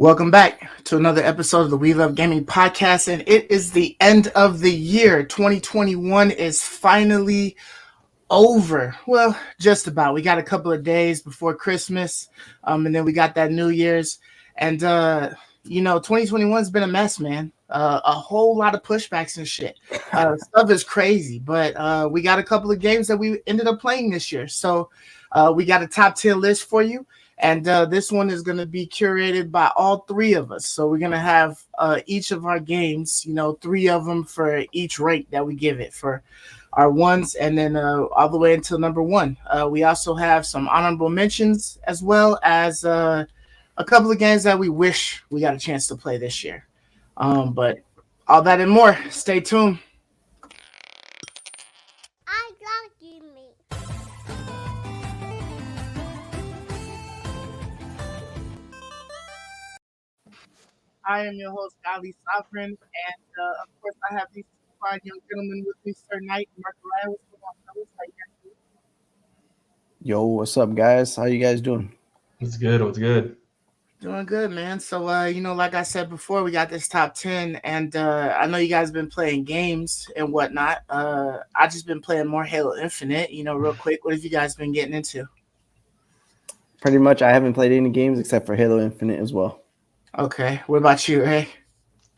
Welcome back to another episode of the We Love Gaming podcast, and it is the end of the year. 2021 is finally over. Well, just about. We got a couple of days before Christmas, and then we got that New Year's. And 2021's been a mess, man. A whole lot of pushbacks and shit. Stuff is crazy, but we got a couple of games that we ended up playing this year. So we got a top 10 list for you. And this one is going to be curated by all three of us. So we're going to have each of our games, three of them for each rank that we give it for our ones, and then all the way until number one. We also have some honorable mentions as well as a couple of games that we wish we got a chance to play this year. But all that and more. Stay tuned. I love you, me. I am your host, Ali Sovereign, and of course, I have these fine young gentlemen with me, Sir Knight and Mark Ryan. What's going on, fellas? How you guys doing? Yo, what's up, guys? How you guys doing? What's good? What's good? Doing good, man. So, like I said before, we got this top 10, and I know you guys have been playing games and whatnot. I just been playing more Halo Infinite, real quick. What have you guys been getting into? Pretty much, I haven't played any games except for Halo Infinite as well. Okay. What about you, Ray?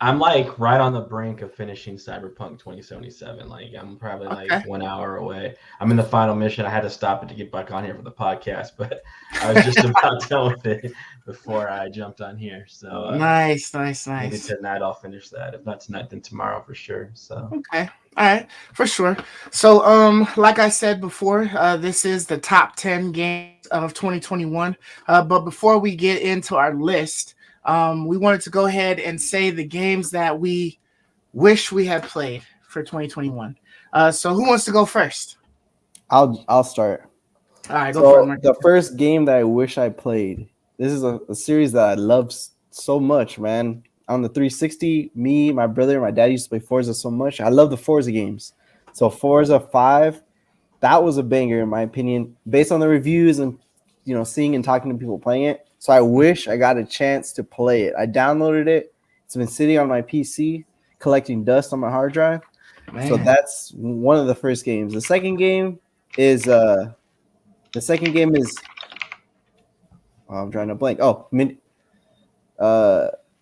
I'm like right on the brink of finishing Cyberpunk 2077. Like I'm probably like 1 hour away. I'm in the final mission. I had to stop it to get back on here for the podcast, but I was just about done with it before I jumped on here. So nice. Maybe tonight I'll finish that. If not tonight, then tomorrow for sure. So okay. All right, for sure. So, like I said before, this is the top 10 games of 2021. But before we get into our list, we wanted to go ahead and say the games that we wish we had played for 2021. So who wants to go first? I'll start. All right, go for it, Mark. The first game that I wish I played. This is a series that I love so much, man. On the 360, me, my brother, and my dad used to play Forza so much. I love the Forza games. So Forza 5, that was a banger in my opinion, based on the reviews and seeing and talking to people playing it. So I wish I got a chance to play it. I downloaded it. It's been sitting on my PC, collecting dust on my hard drive. Man. So that's one of the first games. The second game is I'm trying to blank.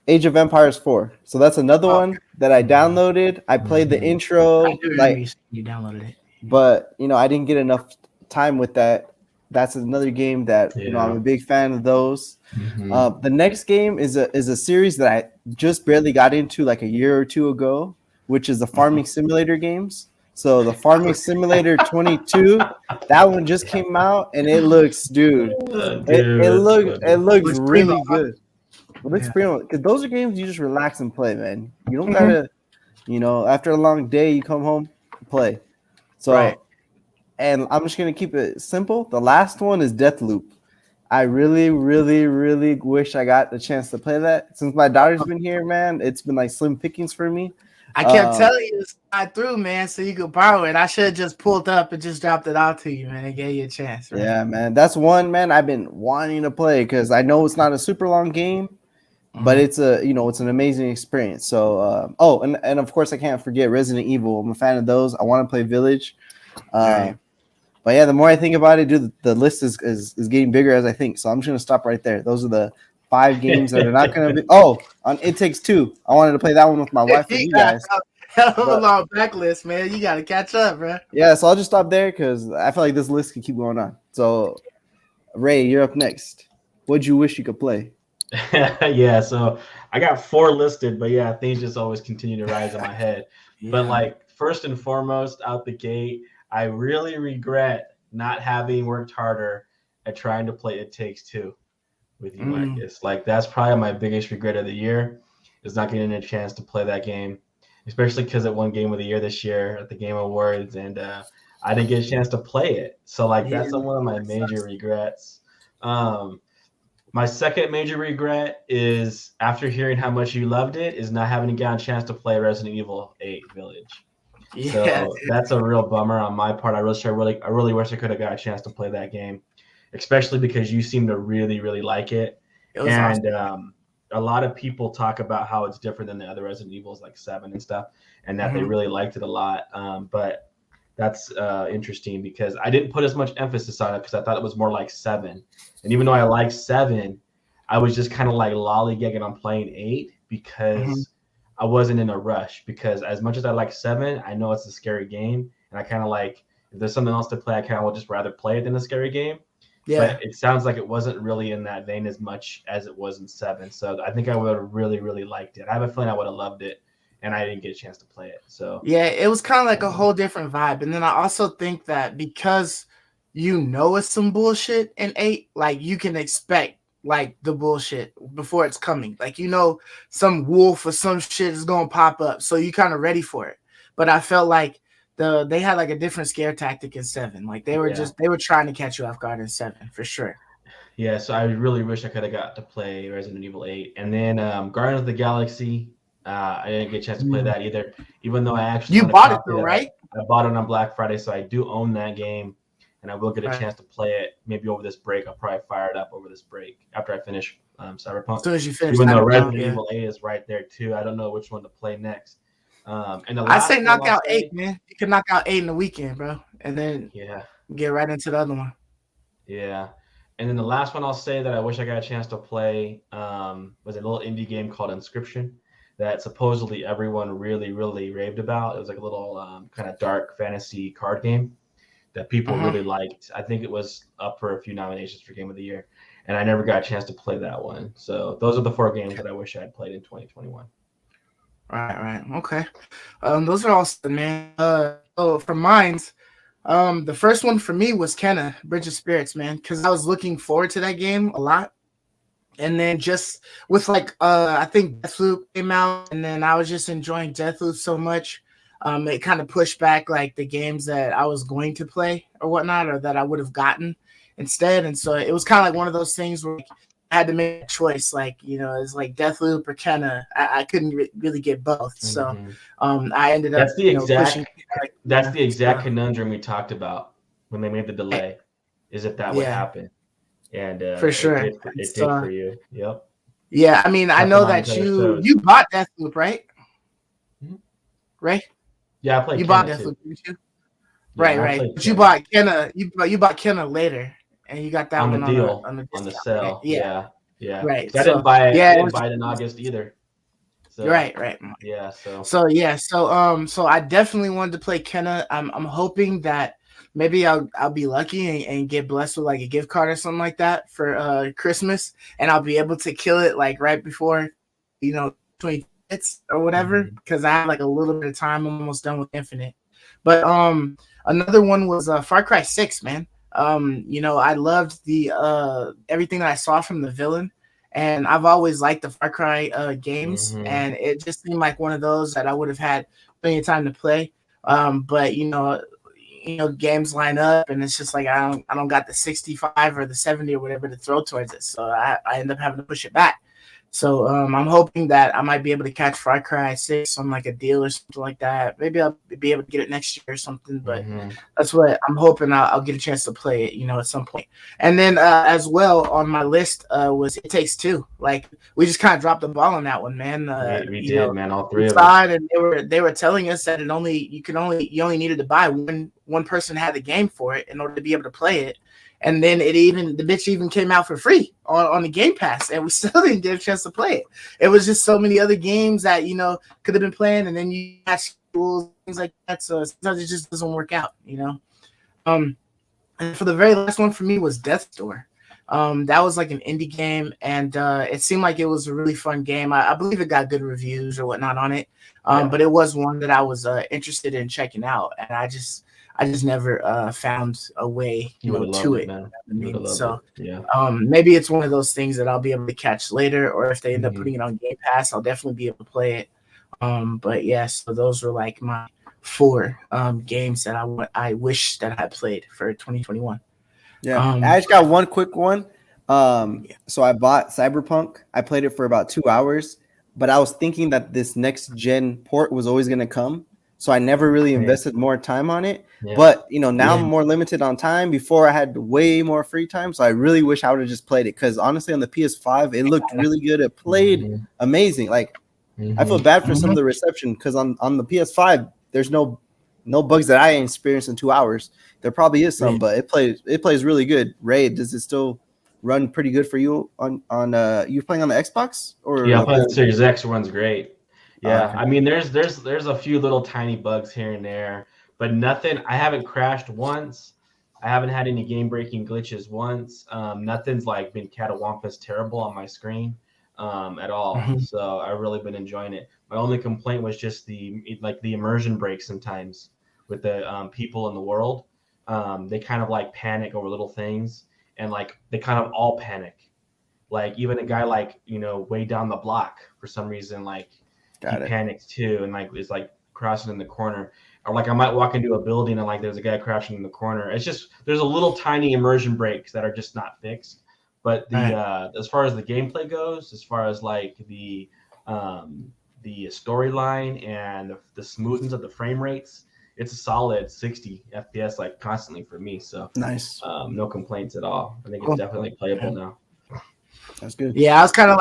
Age of Empires 4. So that's another one that I downloaded. I played the intro. You downloaded it. But I didn't get enough time with that. That's another game that I'm a big fan of those. Mm-hmm. The next game is a series that I just barely got into like a year or two ago, which is the Farming Simulator games. So the Farming Simulator 22, that one just came out and it looks, it looks really good. It looks pretty, because those are games you just relax and play, man. You don't gotta, after a long day, you come home, play. So. Right. And I'm just going to keep it simple. The last one is Deathloop. I really, really, really wish I got the chance to play that. Since my daughter's been here, man, it's been like slim pickings for me. I kept telling you to slide through, man, so you could borrow it. I should have just pulled up and just dropped it out to you, man, and gave you a chance. Right? Yeah, man. That's one, man, I've been wanting to play because I know it's not a super long game, but it's it's an amazing experience. So, and of course, I can't forget Resident Evil. I'm a fan of those. I want to play Village. Right. But yeah, the more I think about it, dude, the list is getting bigger as I think. So I'm just gonna stop right there. Those are the 5 games that are not gonna be. Oh, on It Takes Two. I wanted to play that one with my wife and you guys. Hell of a long backlist, man. You gotta catch up, bro. Yeah, so I'll just stop there because I feel like this list can keep going on. So, Ray, you're up next. What'd you wish you could play? Yeah, so I got 4 listed, but yeah, things just always continue to rise in my head. Yeah. But like first and foremost, out the gate, I really regret not having worked harder at trying to play It Takes Two with you, Marcus. Like that's probably my biggest regret of the year is not getting a chance to play that game, especially because it won Game of the Year this year at the Game Awards, and I didn't get a chance to play it. So like that's one of my major regrets. My second major regret is after hearing how much you loved it is not having gotten a chance to play Resident Evil 8 Village. Yeah, so that's a real bummer on my part. I really wish I could have got a chance to play that game, especially because you seem to really, really like it. It was awesome. a lot of people talk about how it's different than the other Resident Evils like 7 and stuff, and that they Mhm. really liked it a lot. But that's interesting because I didn't put as much emphasis on it because I thought it was more like 7. And even though I like 7, I was just kind of like lollygagging on playing 8 Mhm. because I wasn't in a rush. Because as much as I like 7, I know it's a scary game, and I kind of like if there's something else to play, I kind of would just rather play it than a scary game. Yeah. But it sounds like it wasn't really in that vein as much as it was in 7. So I think I would have really, really liked it. I have a feeling I would have loved it, and I didn't get a chance to play it. So Yeah, it was kind of like a whole different vibe. And then I also think that because you know it's some bullshit in 8, like you can expect like the bullshit before it's coming. Like you know some wolf or some shit is gonna pop up, so you kind of ready for it. But I felt like they had like a different scare tactic in 7. Like yeah, they were trying to catch you off guard in 7 for sure. yeah. So I really wish I could have got to play Resident Evil 8, and then Guardians of the Galaxy. I didn't get a chance to play Mm. that either, even though I actually You own a bought it copy though, that right? I bought it on Black Friday, so I do own that game, and I will get a Right. chance to play it maybe over this break. I'll probably fire it up over this break after I finish As Cyberpunk. soon as you finish Even though Cyberpunk, Resident yeah. Evil 8 is right there too, I don't know which one to play next. And the I say last one knock I'll out 8, say, man. You can knock out 8 in the weekend, bro, and then yeah, get right into the other one. yeah. And then the last one I'll say that I wish I got a chance to play was a little indie game called Inscription that supposedly everyone really, really raved about. It was like a little kind of dark fantasy card game that people Uh-huh. really liked. I think it was up for a few nominations for Game of the Year, and I never got a chance to play that one. So those are the 4 games that I wish I had played in 2021. Right. Okay. Those are all man. So for mines, the first one for me was Kenna, Bridge of Spirits, man, because I was looking forward to that game a lot. And then just with like I think Deathloop came out, and then I was just enjoying Deathloop so much. It kind of pushed back like the games that I was going to play or whatnot, or that I would have gotten instead. And so it was kind of like one of those things where like, I had to make a choice, like it's like Deathloop or Kenna. I couldn't really get both, so Mm-hmm. I ended up That's the pushing. exact that's Kenna, the exact so, conundrum we talked about when they made the delay. Is if that would yeah, happen, and for it sure. did. It did for you. Yep. Yeah, I mean, I Kept them know on each that other's you toes. you bought Deathloop, right? Mhm. Right? Yeah, I played You bought Kenna too. Deathloop, didn't you? Yeah, Right, I right. played But you Kenna bought Kenna. You bought Kenna later, and you got that on the one deal on a on the discount, right? sale. Yeah, Yeah, yeah. right. Because I didn't So buy it. I yeah, it didn't was buy it in just, August either. So right. yeah. So So yeah, so I definitely wanted to play Kenna. I'm hoping that maybe I'll be lucky and get blessed with like a gift card or something like that for Christmas, and I'll be able to kill it like right before 20 hits or whatever, mhm. because I have like a little bit of time. I'm almost done with Infinite. But another one was Far Cry 6, man. I loved the everything that I saw from the villain, and I've always liked the Far Cry games, Mhm. and it just seemed like one of those that I would have had plenty of time to play. But games line up, and it's just like I don't got the 65 or the 70 or whatever to throw towards it, so I end up having to push it back. So I'm hoping that I might be able to catch Far Cry 6 on like a deal or something like that. Maybe I'll be able to get it next year or something, but Mhm. that's what I'm hoping. I'll get a chance to play it, at some point. And then as well on my list was It Takes Two. Like we just kind of dropped the ball on that one, man. We did, man. All three of us. Inside, and they were telling us that you only needed to buy one person had the game for it in order to be able to play it. And then the bitch even came out for free on the Game Pass, and we still didn't get a chance to play it. It was just so many other games that could have been playing, and then you have schools, things like that. So sometimes it just doesn't work out. And for the very last one for me was Death's Door. That was like an indie game, and it seemed like it was a really fun game. I believe it got good reviews or whatnot on it, Yeah. but it was one that I was interested in checking out, and I just never found a way, You would have to loved it, it. man. I You would mean, have loved so it. Yeah. maybe it's one of those things that I'll be able to catch later, or if they end up Mhm. putting it on Game Pass, I'll definitely be able to play it. But yeah, so those were like my 4 games that I wish that I had played for 2021. Yeah, I just got one quick one. Yeah. So I bought Cyberpunk. I played it for about 2 hours, but I was thinking that this next gen port was always going to come. so I never really invested more time on it. Yeah. But now Yeah. I'm more limited on time. Before I had way more free time, so I really wish I would have just played it, because honestly on the PS5 it looked really good. It played amazing. Like I feel bad for some of the reception, because on the PS5 there's no bugs that I experienced in 2 hours. There probably is some, but it plays really good. Ray, does it still run pretty good for you on you playing on the Xbox or Yeah, the I'm playing the PC? Series X runs great. Yeah, Okay. I mean, there's a few little tiny bugs here and there, but nothing. I haven't crashed once. I haven't had any game breaking glitches once. Nothing's like been catawampus terrible on my screen at all. So I've really been enjoying it. My only complaint was just the immersion break sometimes with the people in the world. They kind of like panic over little things, and like they kind of all panic. Like even a guy like way down the block for some reason, like he Got it. panics too, and like is like crouching in the corner. Or like I might walk into a building and like there's a guy crouching in the corner. It's just there's a little tiny immersion breaks that are just not fixed. But the as far as the gameplay goes, as far as like the storyline and the smoothness of the frame rates, it's a solid 60 FPS like constantly for me. So Nice. no complaints at all. I think Cool. it's definitely playable now. That's good. Yeah, I was kind of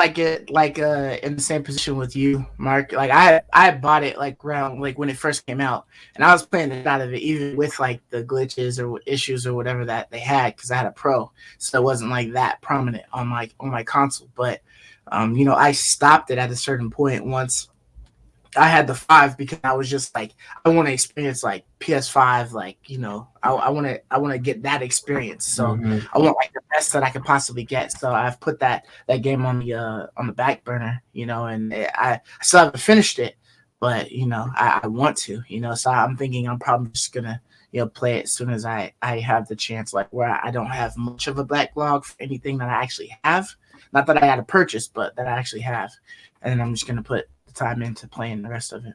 in the same position with you, Mark. Like I bought it like around like when it first came out, and I was playing it out of it even with like the glitches or issues or whatever that they had, because I had a Pro, so it wasn't like that prominent on my console. But I stopped it at a certain point once I had the 5, because I was just like, I want to experience like PS5, like I want to get that experience. So I want like the best that I could possibly get. So I've put that game on the back burner, and I still haven't finished it, but I want to, So I'm thinking I'm probably just gonna play it as soon as I have the chance, like where I don't have much of a backlog for anything that I actually have, not that I had to purchase, but that I actually have, and then I'm just gonna put time into playing the rest of it.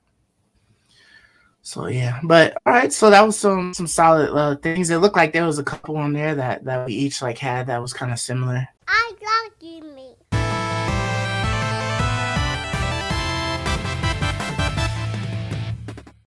So yeah, but all right. So that was some solid things. It looked like there was a couple on there that we each like had that was kind of similar. I love you, me.